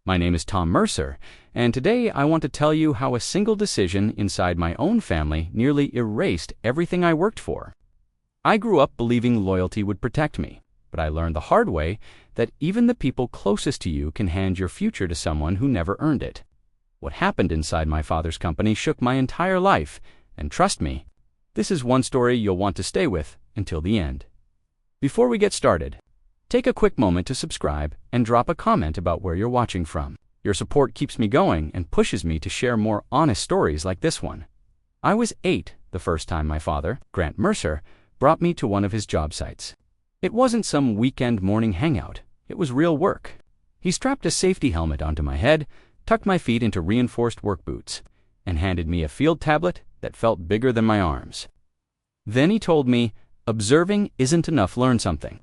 My name is Tom Mercer, and today I want to tell you how a single decision inside my own family nearly erased everything I worked for. I grew up believing loyalty would protect me, but I learned the hard way that even the people closest to you can hand your future to someone who never earned it. What happened inside my father's company shook my entire life, and trust me, this is one story you'll want to stay with until the end. Before we get started, take a quick moment to subscribe and drop a comment about where you're watching from. Your support keeps me going and pushes me to share more honest stories like this one. I was 8 the first time my father, Grant Mercer, brought me to one of his job sites. It wasn't some weekend morning hangout. It was real work. He strapped a safety helmet onto my head, tucked my feet into reinforced work boots, and handed me a field tablet that felt bigger than my arms. Then he told me, observing isn't enough, learn something.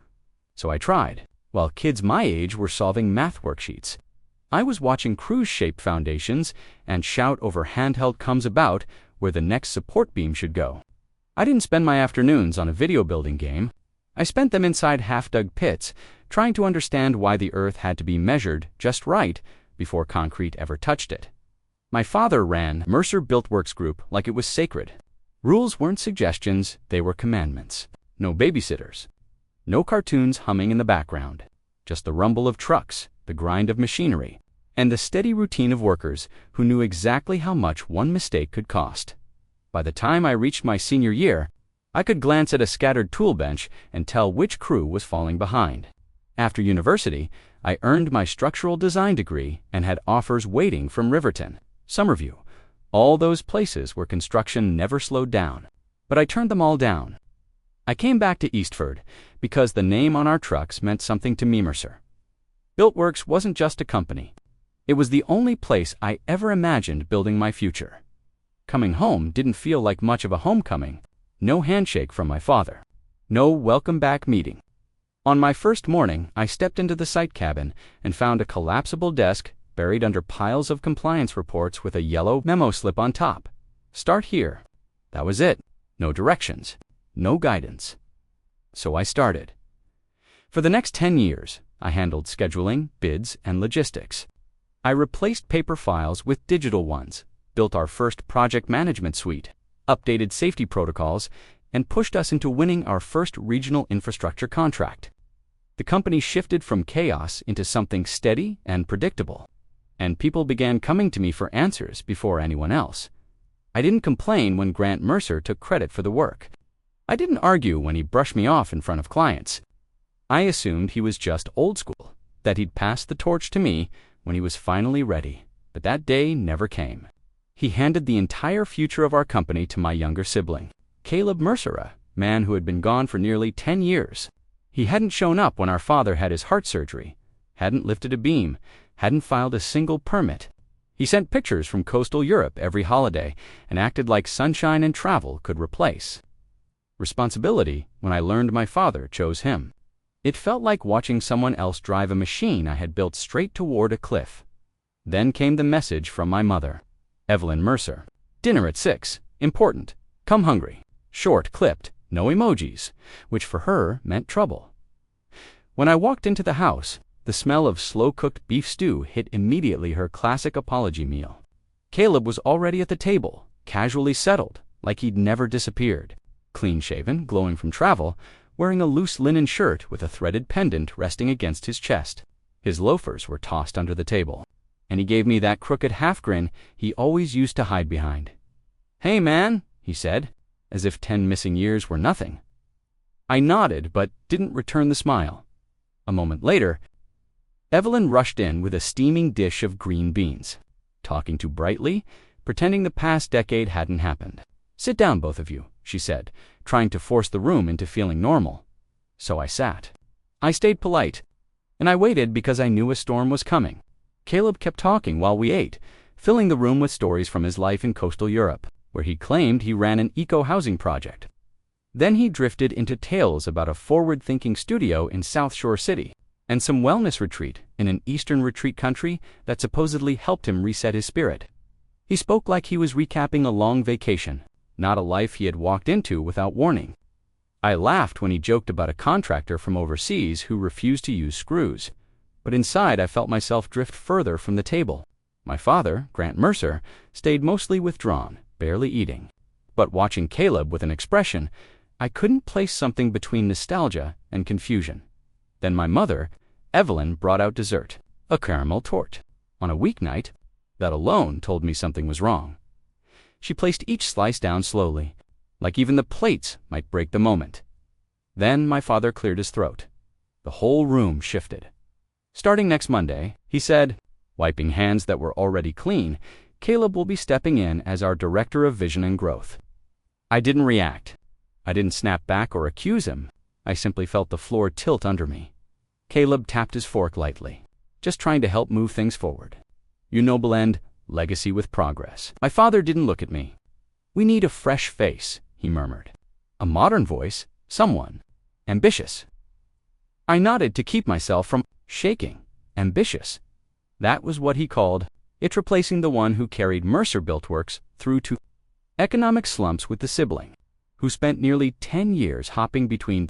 So I tried. While kids my age were solving math worksheets, I was watching crews shape foundations and shout over handheld comes about where the next support beam should go. I didn't spend my afternoons on a video building game. I spent them inside half-dug pits, trying to understand why the earth had to be measured just right before concrete ever touched it. My father ran Mercer Built Works Group like it was sacred. Rules weren't suggestions, they were commandments. No babysitters. No cartoons humming in the background. Just the rumble of trucks, the grind of machinery, and the steady routine of workers who knew exactly how much one mistake could cost. By the time I reached my senior year, I could glance at a scattered tool bench and tell which crew was falling behind. After university, I earned my structural design degree and had offers waiting from Riverton, Somerview, all those places where construction never slowed down. But I turned them all down. I came back to Eastford because the name on our trucks meant something to me, Mercer. Builtworks wasn't just a company. It was the only place I ever imagined building my future. Coming home didn't feel like much of a homecoming. No handshake from my father. No welcome back meeting. On my first morning, I stepped into the site cabin and found a collapsible desk buried under piles of compliance reports with a yellow memo slip on top. Start here. That was it. No directions. No guidance. So I started. For the next 10 years, I handled scheduling, bids, and logistics. I replaced paper files with digital ones, built our first project management suite, updated safety protocols, and pushed us into winning our first regional infrastructure contract. The company shifted from chaos into something steady and predictable, and people began coming to me for answers before anyone else. I didn't complain when Grant Mercer took credit for the work. I didn't argue when he brushed me off in front of clients. I assumed he was just old school, that he'd pass the torch to me when he was finally ready, but that day never came. He handed the entire future of our company to my younger sibling, Caleb Mercer, a man who had been gone for nearly 10 years. He hadn't shown up when our father had his heart surgery, hadn't lifted a beam, hadn't filed a single permit. He sent pictures from coastal Europe every holiday and acted like sunshine and travel could replace responsibility when I learned my father chose him. It felt like watching someone else drive a machine I had built straight toward a cliff. Then came the message from my mother, Evelyn Mercer. Dinner at 6. Important. Come hungry. Short, clipped, no emojis, which for her meant trouble. When I walked into the house, the smell of slow-cooked beef stew hit immediately her classic apology meal. Caleb was already at the table, casually settled, like he'd never disappeared. Clean-shaven, glowing from travel, wearing a loose linen shirt with a threaded pendant resting against his chest. His loafers were tossed under the table, and he gave me that crooked half-grin he always used to hide behind. "Hey, man," he said, as if 10 missing years were nothing. I nodded, but didn't return the smile. A moment later, Evelyn rushed in with a steaming dish of green beans, talking too brightly, pretending the past decade hadn't happened. "Sit down, both of you," she said, trying to force the room into feeling normal. So I sat. I stayed polite, and I waited because I knew a storm was coming. Caleb kept talking while we ate, filling the room with stories from his life in coastal Europe, where he claimed he ran an eco-housing project. Then he drifted into tales about a forward-thinking studio in South Shore City, and some wellness retreat in an Eastern retreat country that supposedly helped him reset his spirit. He spoke like he was recapping a long vacation, not a life he had walked into without warning. I laughed when he joked about a contractor from overseas who refused to use screws. But inside I felt myself drift further from the table. My father, Grant Mercer, stayed mostly withdrawn, barely eating. But watching Caleb with an expression, I couldn't place something between nostalgia and confusion. Then my mother, Evelyn, brought out dessert, a caramel torte. On a weeknight, that alone told me something was wrong. She placed each slice down slowly, like even the plates might break the moment. Then my father cleared his throat. The whole room shifted. "Starting next Monday," he said, wiping hands that were already clean, "Caleb will be stepping in as our Director of Vision and Growth." I didn't react. I didn't snap back or accuse him. I simply felt the floor tilt under me. Caleb tapped his fork lightly, just trying to help move things forward. "You noble end, legacy with progress." My father didn't look at me. "We need a fresh face," he murmured. "A modern voice, someone ambitious." I nodded to keep myself from shaking. Ambitious. That was what he called it, replacing the one who carried Mercer Builtworks through to economic slumps with the sibling, who spent nearly 10 years hopping between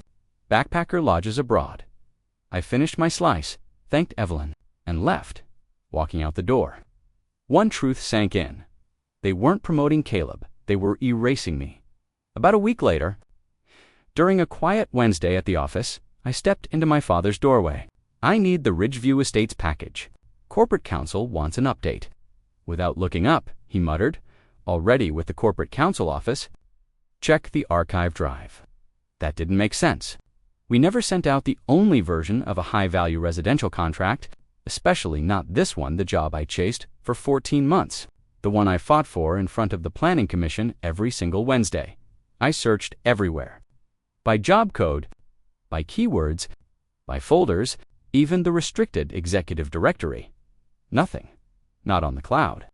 backpacker lodges abroad. I finished my slice, thanked Evelyn, and left, walking out the door. One truth sank in. They weren't promoting Caleb, they were erasing me. About a week later, during a quiet Wednesday at the office, I stepped into my father's doorway. "I need the Ridgeview Estates package. Corporate Counsel wants an update." Without looking up, he muttered, "Already with the Corporate Counsel office. Check the archive drive." That didn't make sense. We never sent out the only version of a high-value residential contract, especially not this one, the job I chased for 14 months, the one I fought for in front of the Planning Commission every single Wednesday. I searched everywhere. By job code, by keywords, by folders, even the restricted executive directory. Nothing. Not on the cloud.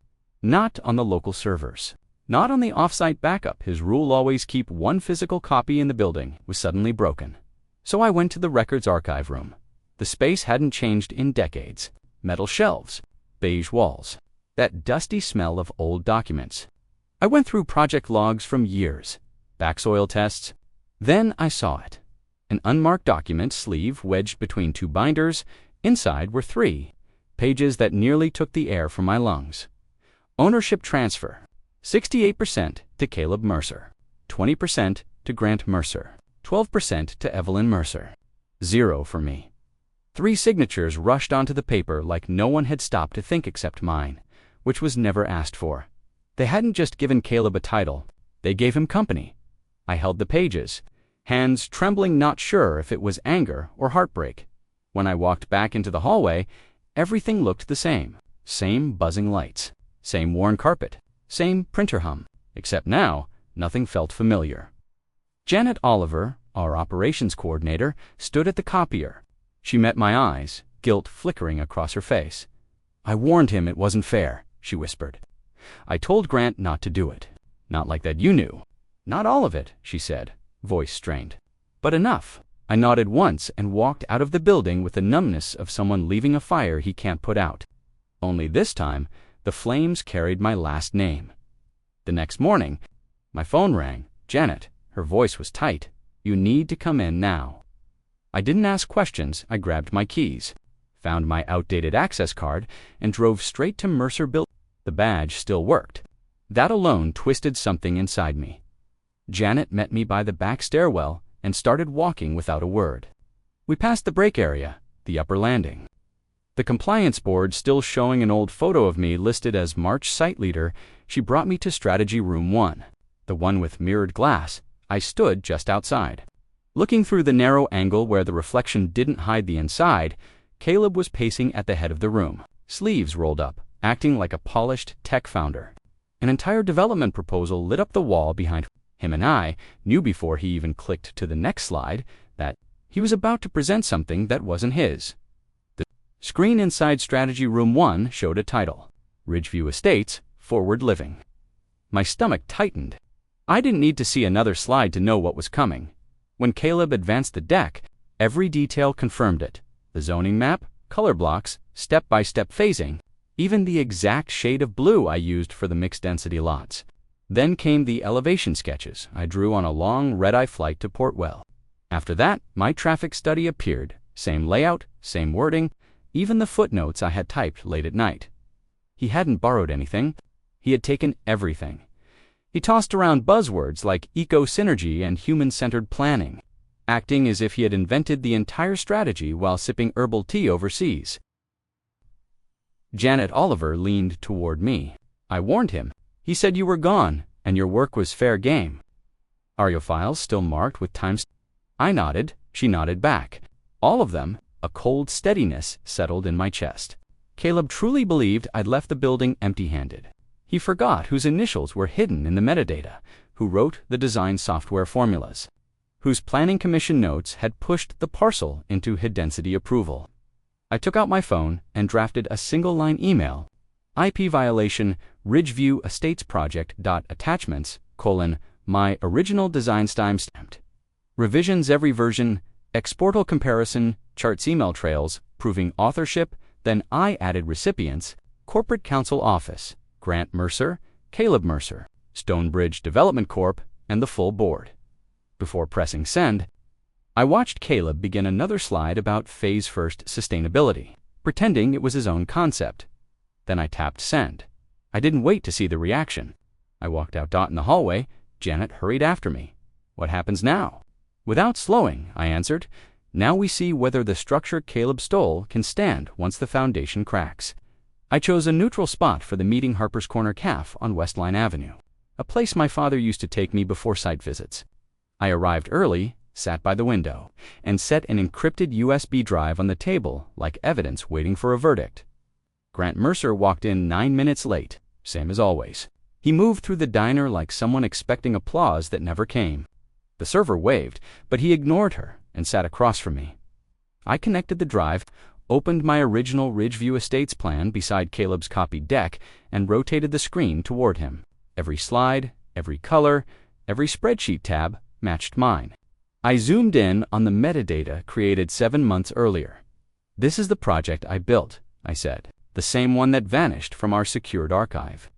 Not on the local servers. Not on the off-site backup. His rule, always keep one physical copy in the building, was suddenly broken. So I went to the records archive room. The space hadn't changed in decades. Metal shelves, beige walls, that dusty smell of old documents. I went through project logs from years, back soil tests. Then I saw it. An unmarked document sleeve wedged between two binders. Inside were 3 pages that nearly took the air from my lungs. Ownership transfer. 68% to Caleb Mercer. 20% to Grant Mercer. 12% to Evelyn Mercer. 0 for me. 3 signatures rushed onto the paper like no one had stopped to think except mine, which was never asked for. They hadn't just given Caleb a title, they gave him company. I held the pages, hands trembling, not sure if it was anger or heartbreak. When I walked back into the hallway, everything looked the same. Same buzzing lights, same worn carpet, same printer hum, except now nothing felt familiar. Janet Oliver, our operations coordinator, stood at the copier. She met my eyes, guilt flickering across her face. "I warned him it wasn't fair," she whispered. "I told Grant not to do it. Not like that, you knew." "Not all of it," she said, voice strained. "But enough." I nodded once and walked out of the building with the numbness of someone leaving a fire he can't put out. Only this time, the flames carried my last name. The next morning, my phone rang. Janet. Her voice was tight. "You need to come in now." I didn't ask questions. I grabbed my keys, found my outdated access card, and drove straight to Mercer Building. The badge still worked. That alone twisted something inside me. Janet met me by the back stairwell and started walking without a word. We passed the break area, the upper landing. The compliance board still showing an old photo of me listed as March site leader. She brought me to strategy room 1, the one with mirrored glass. I stood just outside. Looking through the narrow angle where the reflection didn't hide the inside, Caleb was pacing at the head of the room, sleeves rolled up, acting like a polished tech founder. An entire development proposal lit up the wall behind him, and I knew before he even clicked to the next slide that he was about to present something that wasn't his. The screen inside strategy room 1 showed a title, Ridgeview Estates, Forward Living. My stomach tightened. I didn't need to see another slide to know what was coming. When Caleb advanced the deck, every detail confirmed it. The zoning map, color blocks, step-by-step phasing, even the exact shade of blue I used for the mixed-density lots. Then came the elevation sketches I drew on a long red-eye flight to Portwell. After that, my traffic study appeared. Same layout, same wording, even the footnotes I had typed late at night. He hadn't borrowed anything. He had taken everything. He tossed around buzzwords like eco-synergy and human-centered planning, acting as if he had invented the entire strategy while sipping herbal tea overseas. Janet Oliver leaned toward me. I warned him. He said you were gone, and your work was fair game. Are your files still marked with timestamps? I nodded. She nodded back. All of them. A cold steadiness settled in my chest. Caleb truly believed I'd left the building empty-handed. He forgot whose initials were hidden in the metadata, who wrote the design software formulas, whose planning commission notes had pushed the parcel into high-density approval. I took out my phone and drafted a single-line email. IP violation, Ridgeview Estates Project. Attachments, my original design timestamped. Revisions every version, exportal comparison, charts email trails, proving authorship, then I added recipients, Corporate Counsel Office, Grant Mercer, Caleb Mercer, Stonebridge Development Corp., and the full board. Before pressing send, I watched Caleb begin another slide about phase first sustainability, pretending it was his own concept. Then I tapped send. I didn't wait to see the reaction. I walked out in the hallway. Janet hurried after me. What happens now? Without slowing, I answered. Now we see whether the structure Caleb stole can stand once the foundation cracks. I chose a neutral spot for the meeting Harper's Corner Cafe on Westline Avenue, a place my father used to take me before site visits. I arrived early, sat by the window, and set an encrypted USB drive on the table like evidence waiting for a verdict. Grant Mercer walked in 9 minutes late, same as always. He moved through the diner like someone expecting applause that never came. The server waved, but he ignored her and sat across from me. I connected the drive, opened my original Ridgeview Estates plan beside Caleb's copied deck, and rotated the screen toward him. Every slide, every color, every spreadsheet tab matched mine. I zoomed in on the metadata created 7 months earlier. This is the project I built, I said, the same one that vanished from our secured archive.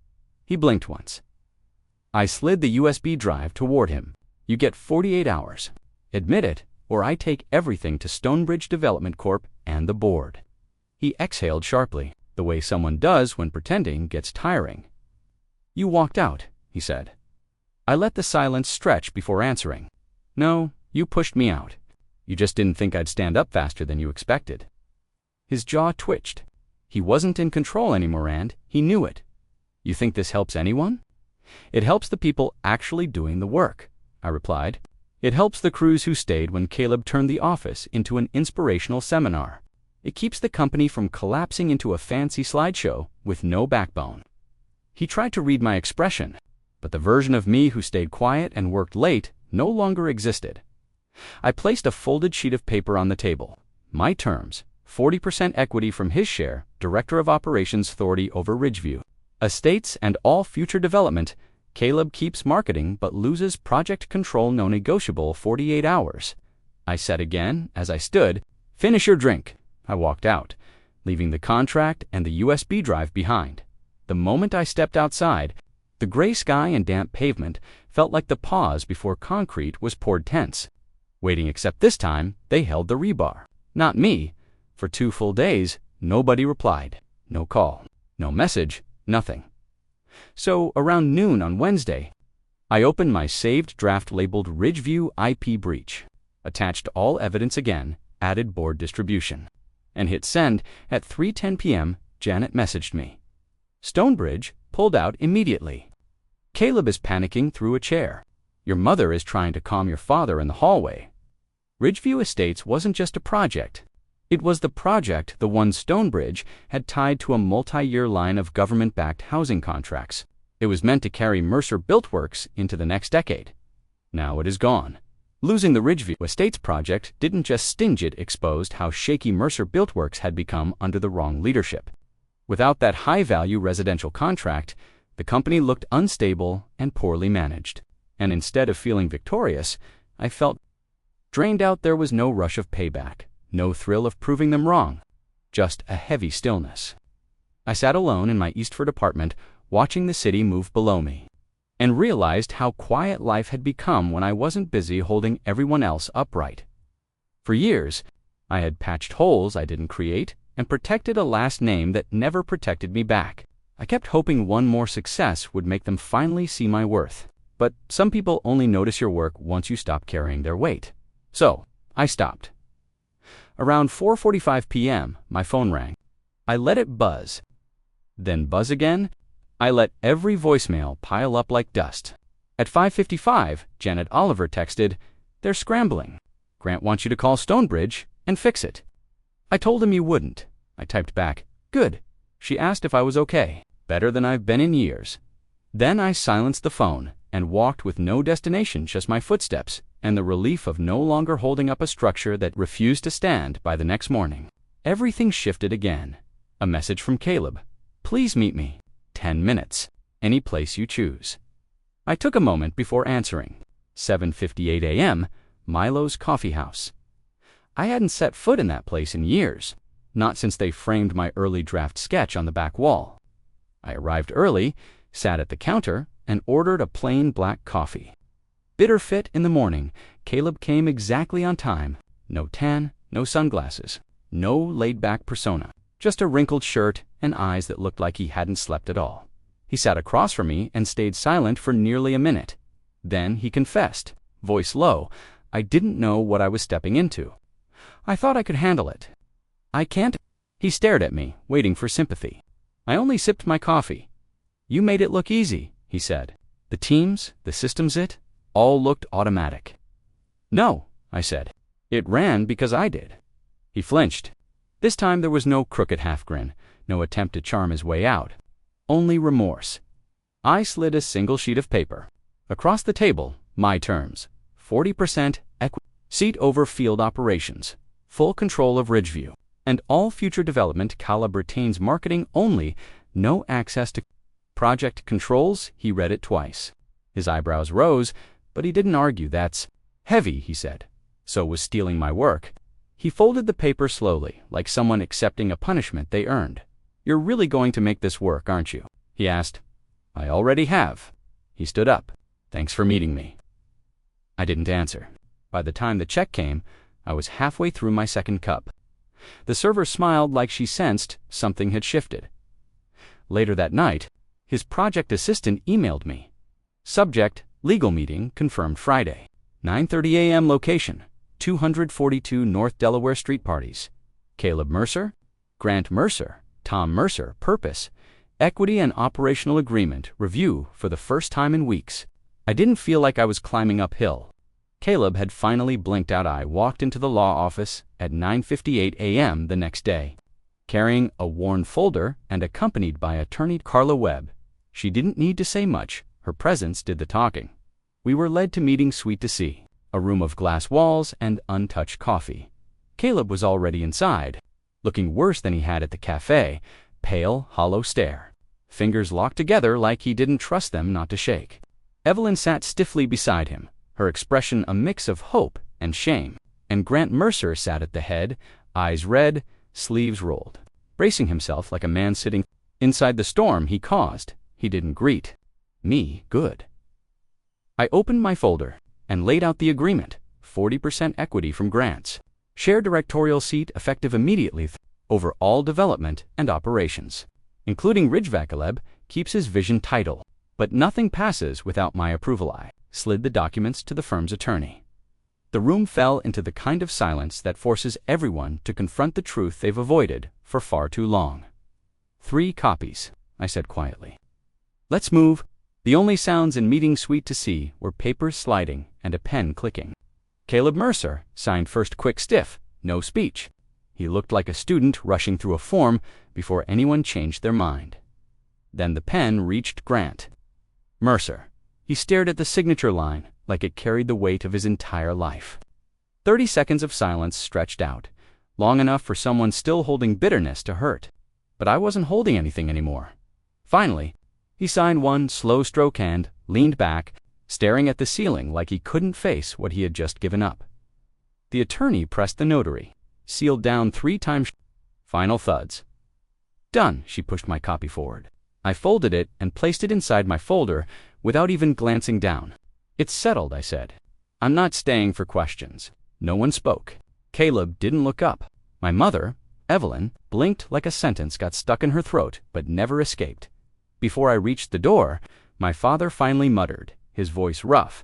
He blinked once. I slid the USB drive toward him. You get 48 hours. Admit it, or I take everything to Stonebridge Development Corp. And the board. He exhaled sharply, the way someone does when pretending gets tiring. You walked out, he said. I let the silence stretch before answering. No, you pushed me out. You just didn't think I'd stand up faster than you expected. His jaw twitched. He wasn't in control anymore, and he knew it. You think this helps anyone? It helps the people actually doing the work, I replied. It helps the crews who stayed when Caleb turned the office into an inspirational seminar. It keeps the company from collapsing into a fancy slideshow with no backbone. He tried to read my expression, but the version of me who stayed quiet and worked late no longer existed. I placed a folded sheet of paper on the table. My terms: 40% equity from his share, Director of Operations Authority over Ridgeview Estates and all future development. Caleb keeps marketing but loses project control, no negotiable 48 hours. I said again as I stood, finish your drink. I walked out, leaving the contract and the USB drive behind. The moment I stepped outside, the gray sky and damp pavement felt like the pause before concrete was poured tense. Waiting, except this time, they held the rebar. Not me. For 2 full days, nobody replied. No call, no message, nothing. So, around noon on Wednesday, I opened my saved draft labeled Ridgeview IP breach, attached all evidence again, added board distribution, and hit send. At 3:10 p.m., Janet messaged me. Stonebridge pulled out immediately. Caleb is panicking through a chair. Your mother is trying to calm your father in the hallway. Ridgeview Estates wasn't just a project. It was the project the one Stonebridge had tied to a multi-year line of government-backed housing contracts. It was meant to carry Mercer Builtworks into the next decade. Now it is gone. Losing the Ridgeview Estates project didn't just stinge, it exposed how shaky Mercer Builtworks had become under the wrong leadership. Without that high-value residential contract, the company looked unstable and poorly managed. And instead of feeling victorious, I felt drained out. There was no rush of payback. No thrill of proving them wrong, just a heavy stillness. I sat alone in my Eastford apartment, watching the city move below me, and realized how quiet life had become when I wasn't busy holding everyone else upright. For years, I had patched holes I didn't create, and protected a last name that never protected me back. I kept hoping one more success would make them finally see my worth. But some people only notice your work once you stop carrying their weight. So, I stopped. Around 4:45 p.m., my phone rang. I let it buzz. Then buzz again. I let every voicemail pile up like dust. At 5:55, Janet Oliver texted, "They're scrambling. Grant wants you to call Stonebridge and fix it." I told him you wouldn't. I typed back, "Good." She asked if I was okay. Better than I've been in years. Then I silenced the phone and walked with no destination, just my footsteps, and the relief of no longer holding up a structure that refused to stand by the next morning. Everything shifted again. A message from Caleb. "Please meet me. 10 minutes. Any place you choose." I took a moment before answering. 7:58 a.m., Milo's Coffee House. I hadn't set foot in that place in years, not since they framed my early draft sketch on the back wall. I arrived early, sat at the counter, and ordered a plain black coffee. Bitter fit in the morning, Caleb came exactly on time. No tan, no sunglasses, no laid-back persona. Just a wrinkled shirt and eyes that looked like he hadn't slept at all. He sat across from me and stayed silent for nearly a minute. Then he confessed, voice low, I didn't know what I was stepping into. I thought I could handle it. "I can't." He stared at me, waiting for sympathy. I only sipped my coffee. "You made it look easy," he said. "The teams, the systems, it all looked automatic." "No," I said. "It ran because I did." He flinched. This time there was no crooked half-grin, no attempt to charm his way out. Only remorse. I slid a single sheet of paper. Across the table, my terms. 40% equity, seat over field operations, full control of Ridgeview, and all future development Caleb retains marketing only, no access to project controls. He read it twice. His eyebrows rose, but he didn't argue. "That's heavy," he said. "So was stealing my work." He folded the paper slowly, like someone accepting a punishment they earned. "You're really going to make this work, aren't you?" he asked. "I already have." He stood up. "Thanks for meeting me." I didn't answer. By the time the check came, I was halfway through my second cup. The server smiled like she sensed something had shifted. Later that night, his project assistant emailed me. Subject, legal meeting confirmed Friday. 9:30 a.m. Location, 242 North Delaware Street Parties. Caleb Mercer, Grant Mercer, Tom Mercer. Purpose, equity and operational agreement review for the first time in weeks. I didn't feel like I was climbing uphill. Caleb had finally blinked out. I walked into the law office at 9:58 a.m. the next day, carrying a worn folder and accompanied by attorney Carla Webb. She didn't need to say much. Her presence did the talking. We were led to meeting suite to see, a room of glass walls and untouched coffee. Caleb was already inside, looking worse than he had at the cafe, pale, hollow stare, fingers locked together like he didn't trust them not to shake. Evelyn sat stiffly beside him, her expression a mix of hope and shame, and Grant Mercer sat at the head, eyes red, sleeves rolled, bracing himself like a man sitting inside the storm he caused. He didn't greet me. Good. I opened my folder and laid out the agreement, 40% equity from Grant's. Shared directorial seat effective immediately over all development and operations, including Ridgevacaleb, keeps his vision title. But nothing passes without my approval. I slid the documents to the firm's attorney. The room fell into the kind of silence that forces everyone to confront the truth they've avoided for far too long. 3 copies, I said quietly. Let's move. The only sounds in meeting suite to see were papers sliding and a pen clicking. Caleb Mercer signed first, quick, stiff, no speech. He looked like a student rushing through a form before anyone changed their mind. Then the pen reached Grant Mercer. He stared at the signature line like it carried the weight of his entire life. 30 seconds of silence stretched out, long enough for someone still holding bitterness to hurt. But I wasn't holding anything anymore. Finally, he signed one slow stroke and leaned back, staring at the ceiling like he couldn't face what he had just given up. The attorney pressed the notary, sealed down 3 times. Final thuds. Done. She pushed my copy forward. I folded it and placed it inside my folder without even glancing down. It's settled, I said. I'm not staying for questions. No one spoke. Caleb didn't look up. My mother, Evelyn blinked like a sentence got stuck in her throat but never escaped. Before I reached the door, my father finally muttered, his voice rough,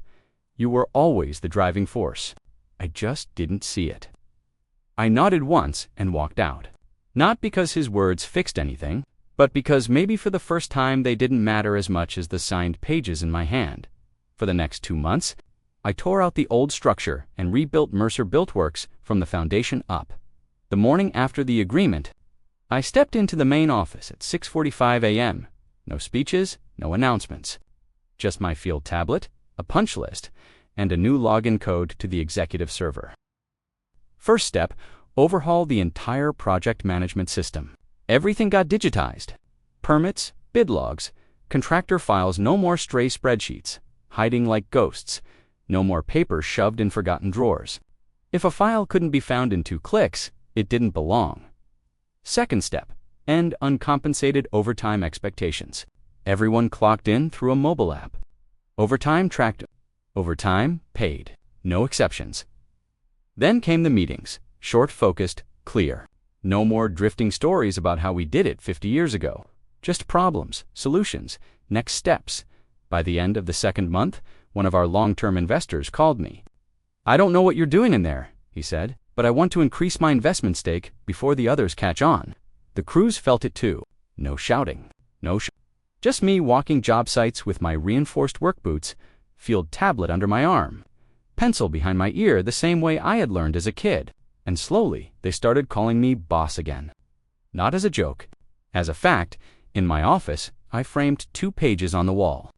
"You were always the driving force. I just didn't see it." I nodded once and walked out. Not because his words fixed anything, but because maybe for the first time they didn't matter as much as the signed pages in my hand. For the next 2 months, I tore out the old structure and rebuilt Mercer Builtworks from the foundation up. The morning after the agreement, I stepped into the main office at 6:45 a.m. No speeches, no announcements. Just my field tablet, a punch list, and a new login code to the executive server. First step, overhaul the entire project management system. Everything got digitized. Permits, bid logs, contractor files, no more stray spreadsheets, hiding like ghosts, no more paper shoved in forgotten drawers. If a file couldn't be found in 2 clicks, it didn't belong. Second step, end uncompensated overtime expectations. Everyone clocked in through a mobile app. Overtime tracked, overtime paid, no exceptions. Then came the meetings, short, focused, clear. No more drifting stories about how we did it 50 years ago. Just problems, solutions, next steps. By the end of the 2nd month, one of our long-term investors called me. "I don't know what you're doing in there," he said, "but I want to increase my investment stake before the others catch on." The crews felt it too. No shouting. Just me walking job sites with my reinforced work boots, field tablet under my arm, pencil behind my ear the same way I had learned as a kid. And slowly, they started calling me boss again. Not as a joke. As a fact, in my office, I framed 2 pages on the wall.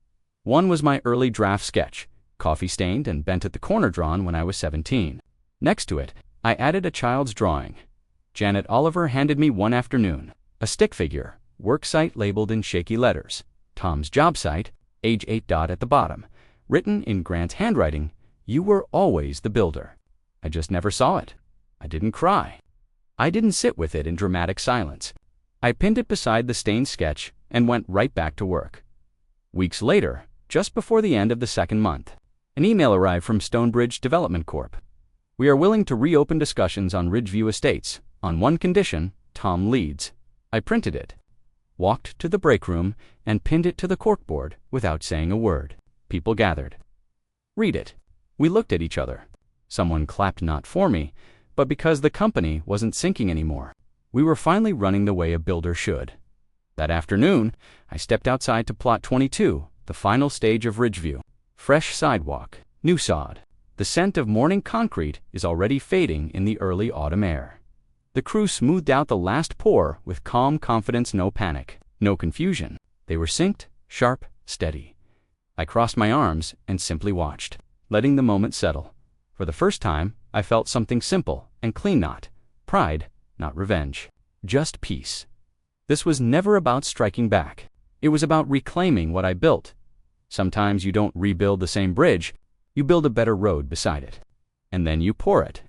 One was my early draft sketch, coffee-stained and bent at the corner drawn when I was 17. Next to it, I added a child's drawing. Janet Oliver handed me one afternoon, a stick figure, work site labeled in shaky letters, Tom's job site, age 8 dot at the bottom, written in Grant's handwriting, "You were always the builder." I just never saw it. I didn't cry. I didn't sit with it in dramatic silence. I pinned it beside the stained sketch and went right back to work. Weeks later, just before the end of the 2nd month, an email arrived from Stonebridge Development Corp. "We are willing to reopen discussions on Ridgeview Estates, on one condition, Tom leads." I printed it, walked to the break room, and pinned it to the corkboard without saying a word. People gathered. "Read it." We looked at each other. Someone clapped, not for me, but because the company wasn't sinking anymore. We were finally running the way a builder should. That afternoon, I stepped outside to Plot 22, the final stage of Ridgeview. Fresh sidewalk, new sod. The scent of morning concrete is already fading in the early autumn air. The crew smoothed out the last pour with calm confidence, no panic, no confusion. They were synced, sharp, steady. I crossed my arms and simply watched, letting the moment settle. For the first time, I felt something simple and clean, not pride, not revenge, just peace. This was never about striking back. It was about reclaiming what I built. Sometimes you don't rebuild the same bridge, you build a better road beside it. And then you pour it.